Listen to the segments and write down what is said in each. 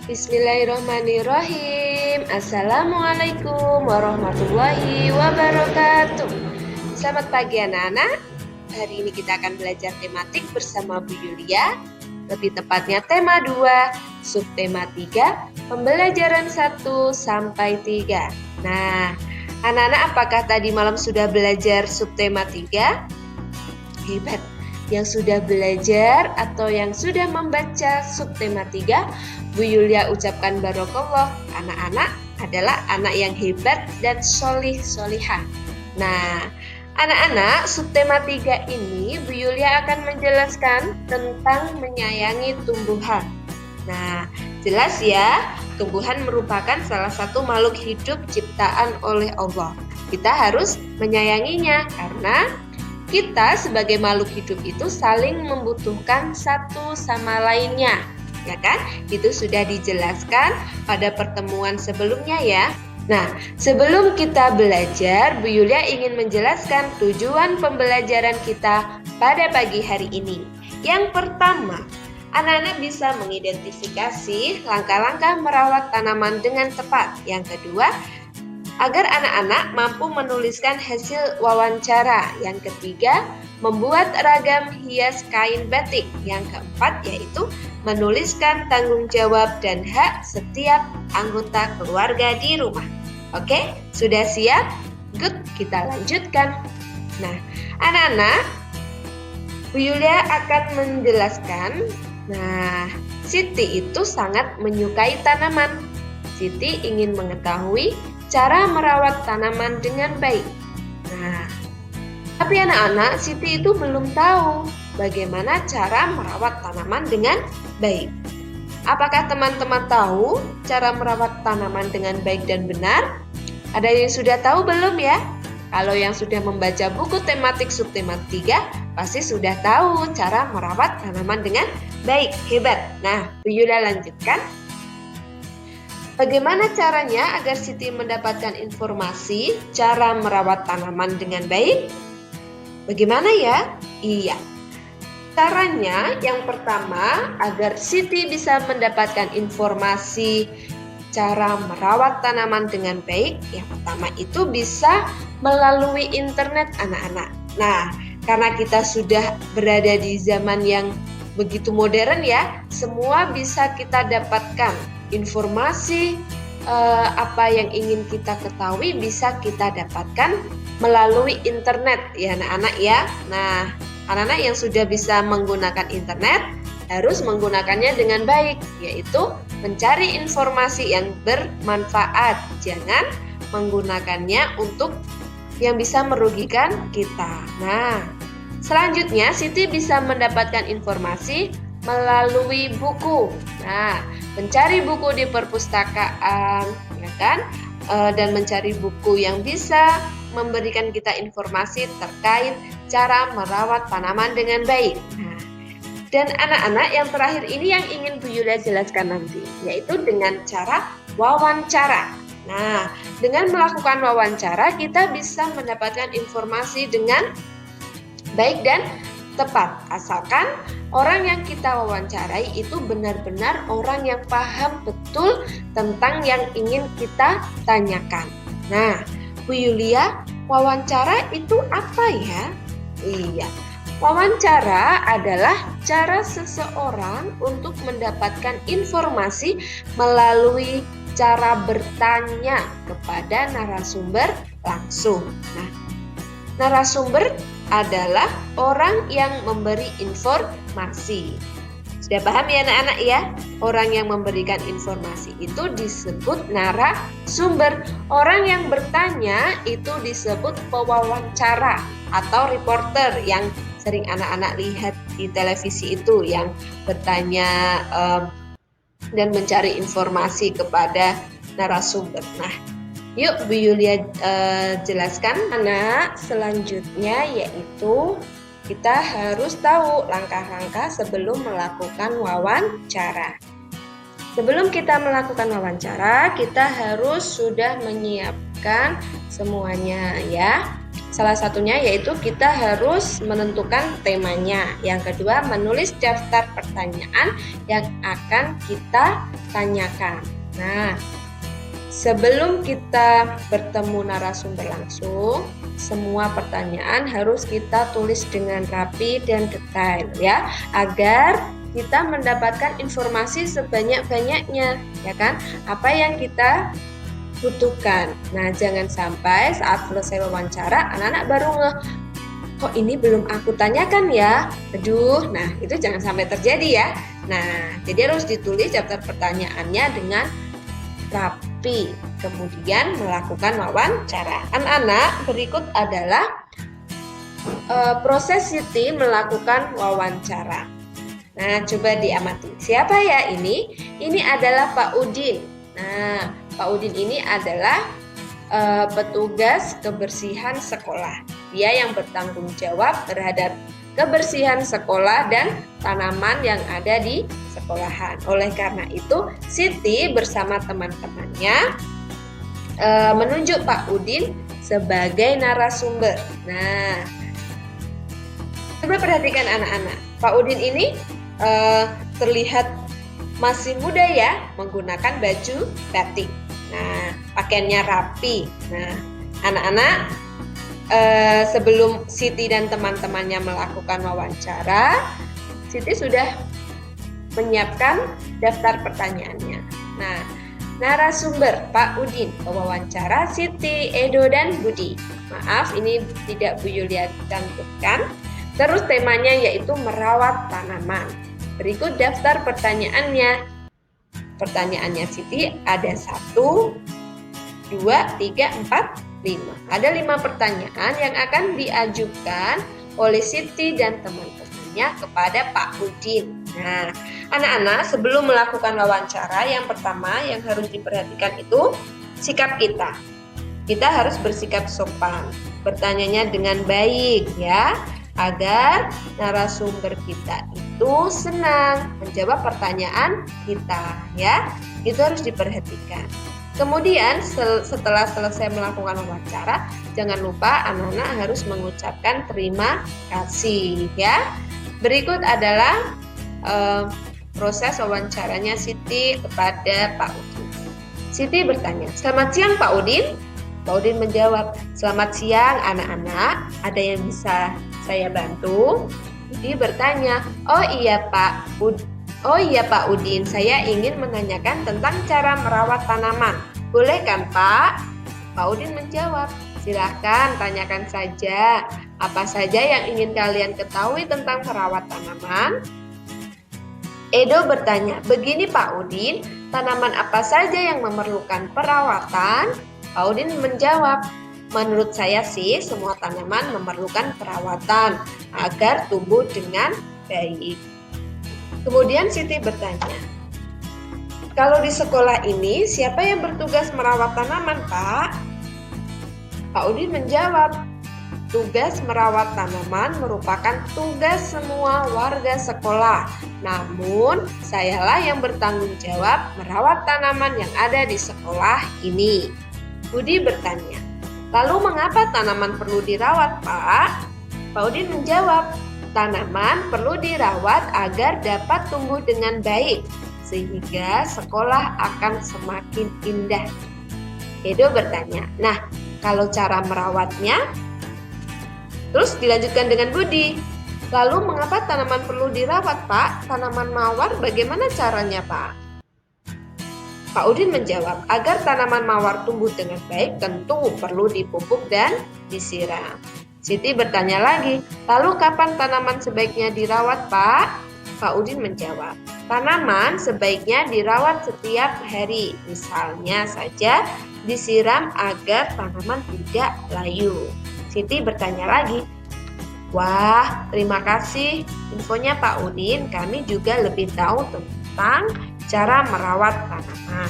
Bismillahirrahmanirrahim. Assalamualaikum warahmatullahi wabarakatuh. Selamat pagi anak-anak. Hari ini kita akan belajar tematik bersama Bu Yulia. Lebih tepatnya tema 2, subtema 3, pembelajaran 1 sampai 3. Nah, anak-anak apakah tadi malam sudah belajar subtema 3? Hebat. Yang sudah belajar atau yang sudah membaca subtema 3, Bu Yulia ucapkan barokallah. Anak-anak adalah anak yang hebat dan solih-solihah. Nah, anak-anak, subtema 3 ini Bu Yulia akan menjelaskan tentang menyayangi tumbuhan. Nah, jelas ya, tumbuhan merupakan salah satu makhluk hidup ciptaan oleh Allah. Kita harus menyayanginya karena kita sebagai makhluk hidup itu saling membutuhkan satu sama lainnya, ya kan? Itu sudah dijelaskan pada pertemuan sebelumnya ya. Nah, sebelum kita belajar, Bu Yulia ingin menjelaskan tujuan pembelajaran kita pada pagi hari ini. Yang pertama, anak-anak bisa mengidentifikasi langkah-langkah merawat tanaman dengan tepat. Yang kedua, agar anak-anak mampu menuliskan hasil wawancara. Yang ketiga, membuat ragam hias kain batik. Yang keempat, yaitu menuliskan tanggung jawab dan hak setiap anggota keluarga di rumah. Oke, sudah siap? Good, kita lanjutkan. Nah, anak-anak, Bu Yulia akan menjelaskan. Nah, Siti itu sangat menyukai tanaman. Siti ingin mengetahui cara merawat tanaman dengan baik. Nah, tapi anak-anak, Siti itu belum tahu bagaimana cara merawat tanaman dengan baik. Apakah teman-teman tahu cara merawat tanaman dengan baik dan benar? Ada yang sudah tahu belum ya? Kalau yang sudah membaca buku tematik subtema 3, pasti sudah tahu cara merawat tanaman dengan baik. Hebat. Nah, Bu Yulia lanjutkan. Bagaimana caranya agar Siti mendapatkan informasi cara merawat tanaman dengan baik? Bagaimana ya? Iya. Caranya yang pertama, agar Siti bisa mendapatkan informasi cara merawat tanaman dengan baik, yang pertama itu bisa melalui internet anak-anak. Nah, karena kita sudah berada di zaman yang begitu modern ya, semua bisa kita dapatkan. Informasi apa yang ingin kita ketahui bisa kita dapatkan melalui internet ya anak-anak ya. Nah, anak-anak yang sudah bisa menggunakan internet harus menggunakannya dengan baik, yaitu mencari informasi yang bermanfaat. Jangan menggunakannya untuk yang bisa merugikan kita. Nah, selanjutnya Siti bisa mendapatkan informasi melalui buku. Nah, mencari buku di perpustakaan, ya kan? Dan mencari buku yang bisa memberikan kita informasi terkait cara merawat tanaman dengan baik. Nah, dan anak-anak yang terakhir ini yang ingin Bu Yulia jelaskan nanti, yaitu dengan cara wawancara. Nah, dengan melakukan wawancara kita bisa mendapatkan informasi dengan baik dan tepat, asalkan orang yang kita wawancarai itu benar-benar orang yang paham betul tentang yang ingin kita tanyakan. Nah, Bu Yulia, wawancara itu apa ya? Iya, wawancara adalah cara seseorang untuk mendapatkan informasi melalui cara bertanya kepada narasumber langsung. Nah, narasumber adalah orang yang memberi informasi. Sudah paham ya anak-anak ya? Orang yang memberikan informasi itu disebut narasumber. Orang yang bertanya itu disebut pewawancara atau reporter yang sering anak-anak lihat di televisi itu, yang bertanya dan mencari informasi kepada narasumber. Nah, yuk Bu Yulia jelaskan anak selanjutnya, yaitu kita harus tahu langkah-langkah sebelum melakukan wawancara. Sebelum kita melakukan wawancara, kita harus sudah menyiapkan semuanya ya. Salah satunya yaitu kita harus menentukan temanya. Yang kedua, menulis daftar pertanyaan yang akan kita tanyakan. Nah, sebelum kita bertemu narasumber langsung, semua pertanyaan harus kita tulis dengan rapi dan detail ya, agar kita mendapatkan informasi sebanyak-banyaknya, ya kan? Apa yang kita butuhkan. Nah, jangan sampai saat selesai wawancara anak-anak baru kok ini belum aku tanyakan ya. Aduh, nah itu jangan sampai terjadi ya. Nah, jadi harus ditulis daftar pertanyaannya dengan rapi. Kemudian melakukan wawancara. Anak-anak, berikut adalah proses Siti melakukan wawancara. Nah, coba diamati. Siapa ya ini? Ini adalah Pak Udin. Nah, Pak Udin ini adalah petugas kebersihan sekolah. Dia yang bertanggung jawab terhadap kebersihan sekolah dan tanaman yang ada di sekolahan. Oleh karena itu, Siti bersama teman-temannya menunjuk Pak Udin sebagai narasumber. Nah, coba perhatikan anak-anak. Pak Udin ini terlihat masih muda ya, menggunakan baju batik. Nah, pakaiannya rapi. Nah, anak-anak, sebelum Siti dan teman-temannya melakukan wawancara, Siti sudah menyiapkan daftar pertanyaannya. Nah, narasumber Pak Udin, pewawancara Siti, Edo, dan Budi. Maaf, ini tidak Bu Yulia cantumkan. Terus temanya yaitu merawat tanaman. Berikut daftar pertanyaannya. Pertanyaannya Siti ada 1, 2, 3, 4, 5. Ada 5 pertanyaan yang akan diajukan oleh Siti dan teman-temannya kepada Pak Udin. Nah, anak-anak, sebelum melakukan wawancara, yang pertama yang harus diperhatikan itu sikap kita. Kita harus bersikap sopan, bertanyanya dengan baik ya, agar narasumber kita itu senang menjawab pertanyaan kita ya. Itu harus diperhatikan. Kemudian setelah selesai melakukan wawancara, jangan lupa anak-anak harus mengucapkan terima kasih ya. Berikut adalah proses wawancaranya Siti kepada Pak Udin. Siti bertanya, "Selamat siang Pak Udin." Pak Udin menjawab, "Selamat siang anak-anak, ada yang bisa saya bantu?" Budi bertanya, Oh iya Pak Udin, saya ingin menanyakan tentang cara merawat tanaman. Boleh kan Pak? Pak Udin menjawab, "Silahkan tanyakan saja. Apa saja yang ingin kalian ketahui tentang merawat tanaman?" Edo bertanya, "Begini Pak Udin, tanaman apa saja yang memerlukan perawatan?" Pak Udin menjawab, "Menurut saya sih semua tanaman memerlukan perawatan agar tumbuh dengan baik." Kemudian Siti bertanya, "Kalau di sekolah ini siapa yang bertugas merawat tanaman, Pak?" Pak Udin menjawab, "Tugas merawat tanaman merupakan tugas semua warga sekolah. Namun, sayalah yang bertanggung jawab merawat tanaman yang ada di sekolah ini." Budi bertanya, "Lalu mengapa tanaman perlu dirawat, Pak?" Pak Udin menjawab, "Tanaman perlu dirawat agar dapat tumbuh dengan baik, sehingga sekolah akan semakin indah." Edo bertanya, "Nah, kalau cara merawatnya?" Terus dilanjutkan dengan Budi, "Lalu mengapa tanaman perlu dirawat, Pak? Tanaman mawar bagaimana caranya, Pak?" Pak Udin menjawab, "Agar tanaman mawar tumbuh dengan baik tentu perlu dipupuk dan disiram." Siti bertanya lagi, "Lalu kapan tanaman sebaiknya dirawat, Pak?" Pak Udin menjawab, "Tanaman sebaiknya dirawat setiap hari. Misalnya saja disiram agar tanaman tidak layu." Siti bertanya lagi, "Wah, terima kasih infonya Pak Udin. Kami juga lebih tahu tentang cara merawat tanaman."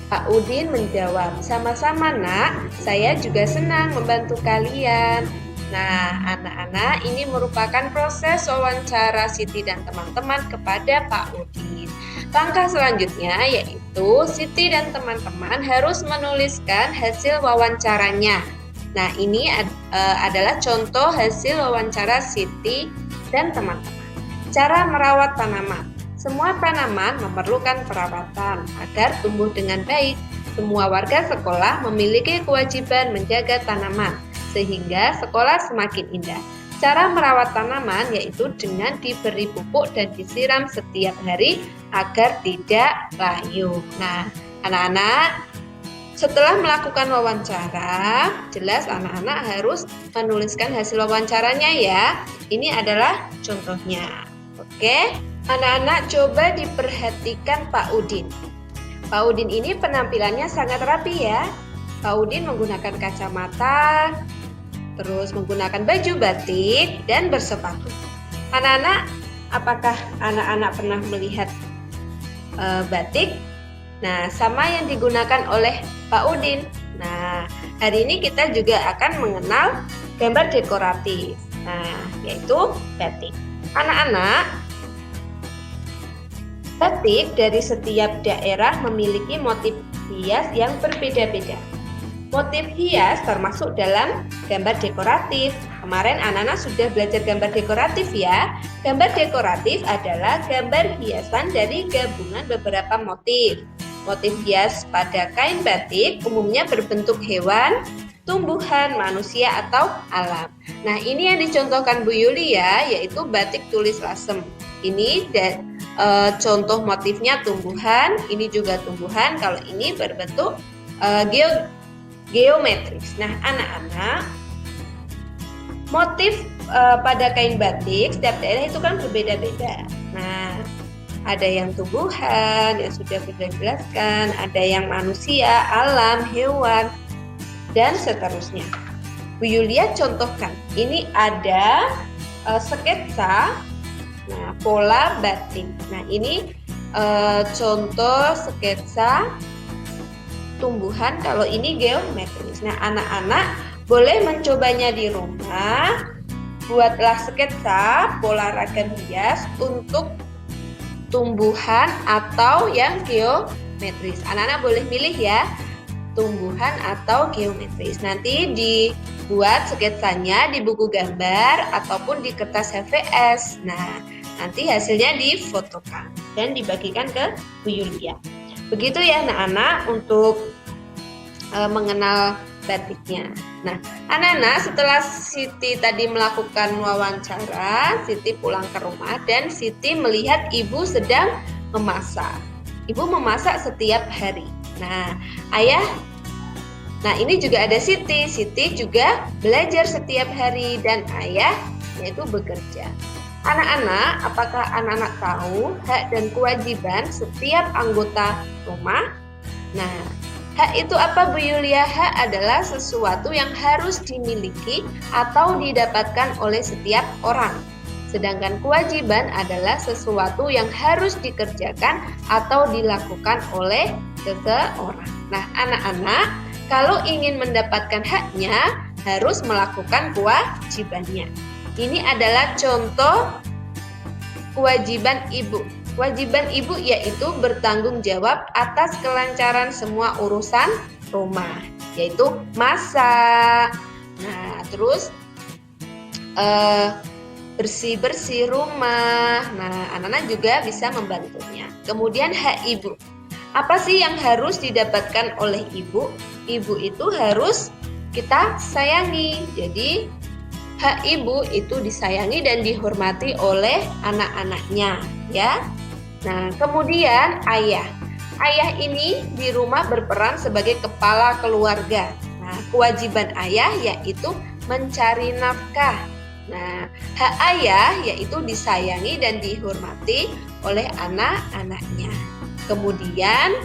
Pak Udin menjawab, "Sama-sama nak, saya juga senang membantu kalian." Nah, anak-anak, ini merupakan proses wawancara Siti dan teman-teman kepada Pak Udin. Langkah selanjutnya yaitu Siti dan teman-teman harus menuliskan hasil wawancaranya. Nah, ini adalah contoh hasil wawancara Siti dan teman-teman. Cara merawat tanaman. Semua tanaman memerlukan perawatan agar tumbuh dengan baik. Semua warga sekolah memiliki kewajiban menjaga tanaman, sehingga sekolah semakin indah. Cara merawat tanaman yaitu dengan diberi pupuk dan disiram setiap hari agar tidak layu. Nah, anak-anak, setelah melakukan wawancara, jelas anak-anak harus menuliskan hasil wawancaranya ya. Ini adalah contohnya. Oke, anak-anak coba diperhatikan Pak Udin. Pak Udin ini penampilannya sangat rapi ya. Pak Udin menggunakan kacamata, terus menggunakan baju batik dan bersepatu. Anak-anak, apakah anak-anak pernah melihat batik? Nah, sama yang digunakan oleh Pak Udin. Nah, hari ini kita juga akan mengenal gambar dekoratif. Nah, yaitu batik. Anak-anak, batik dari setiap daerah memiliki motif hias yang berbeda-beda. Motif hias termasuk dalam gambar dekoratif. Kemarin anak-anak sudah belajar gambar dekoratif ya. Gambar dekoratif adalah gambar hiasan dari gabungan beberapa motif. Motif hias pada kain batik umumnya berbentuk hewan, tumbuhan, manusia, atau alam. Nah, ini yang dicontohkan Bu Yuli ya, yaitu batik tulis lasem. Ini contoh motifnya tumbuhan, ini juga tumbuhan, kalau ini berbentuk geometris. Nah, anak-anak, motif pada kain batik setiap daerah itu kan berbeda-beda. Nah, ada yang tumbuhan yang sudah kita jelaskan, ada yang manusia, alam, hewan, dan seterusnya. Bu Yulia contohkan, ini ada sketsa, nah pola batik. Nah ini contoh sketsa tumbuhan, kalau ini geometris. Nah anak-anak boleh mencobanya di rumah. Buatlah sketsa pola ragam hias untuk tumbuhan atau yang geometris. Anak-anak boleh milih ya, tumbuhan atau geometris. Nanti dibuat sketsanya di buku gambar ataupun di kertas HVS. Nah, nanti hasilnya difotokan dan dibagikan ke Bu Yulia. Begitu ya anak-anak untuk mengenal batiknya. Nah, anak-anak, setelah Siti tadi melakukan wawancara, Siti pulang ke rumah dan Siti melihat ibu sedang memasak. Ibu memasak setiap hari. Nah, ini juga ada Siti. Siti juga belajar setiap hari dan ayah yaitu bekerja. Anak-anak, apakah anak-anak tahu hak dan kewajiban setiap anggota rumah? Nah, hak itu apa Bu Yulia? Hak adalah sesuatu yang harus dimiliki atau didapatkan oleh setiap orang. Sedangkan kewajiban adalah sesuatu yang harus dikerjakan atau dilakukan oleh seseorang. Nah, anak-anak, kalau ingin mendapatkan haknya, harus melakukan kewajibannya. Ini adalah contoh kewajiban ibu. Kewajiban ibu yaitu bertanggung jawab atas kelancaran semua urusan rumah, yaitu masak. Nah, terus bersih-bersih rumah. Nah, anak-anak juga bisa membantunya. Kemudian hak ibu. Apa sih yang harus didapatkan oleh ibu? Ibu itu harus kita sayangi. Jadi, hak ibu itu disayangi dan dihormati oleh anak-anaknya, ya. Nah, kemudian ayah. Ayah ini di rumah berperan sebagai kepala keluarga. Nah, kewajiban ayah yaitu mencari nafkah. Nah, hak ayah yaitu disayangi dan dihormati oleh anak-anaknya. Kemudian,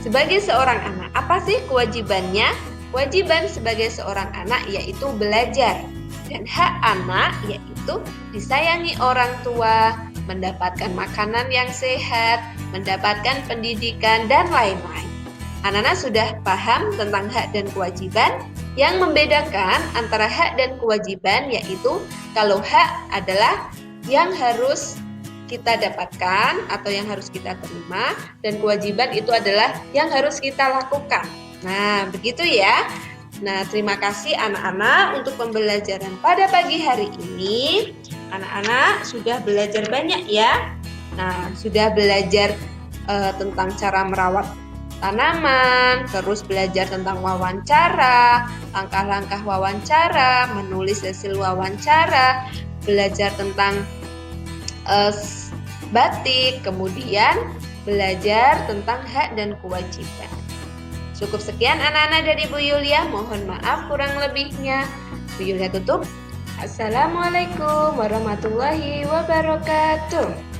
sebagai seorang anak, apa sih kewajibannya? Kewajiban sebagai seorang anak yaitu belajar. Dan hak anak yaitu disayangi orang tua, mendapatkan makanan yang sehat, mendapatkan pendidikan, dan lain-lain. Anak-anak sudah paham tentang hak dan kewajiban. Yang membedakan antara hak dan kewajiban yaitu kalau hak adalah yang harus kita dapatkan atau yang harus kita terima, dan kewajiban itu adalah yang harus kita lakukan. Nah, begitu ya. Nah, terima kasih anak-anak untuk pembelajaran pada pagi hari ini. Anak-anak sudah belajar banyak ya. Nah, sudah belajar tentang cara merawat tanaman, terus belajar tentang wawancara, langkah-langkah wawancara, menulis hasil wawancara, belajar tentang batik, kemudian belajar tentang hak dan kewajiban. Cukup sekian anak-anak dari Bu Yulia, mohon maaf kurang lebihnya. Bu Yulia tutup. Assalamualaikum warahmatullahi wabarakatuh.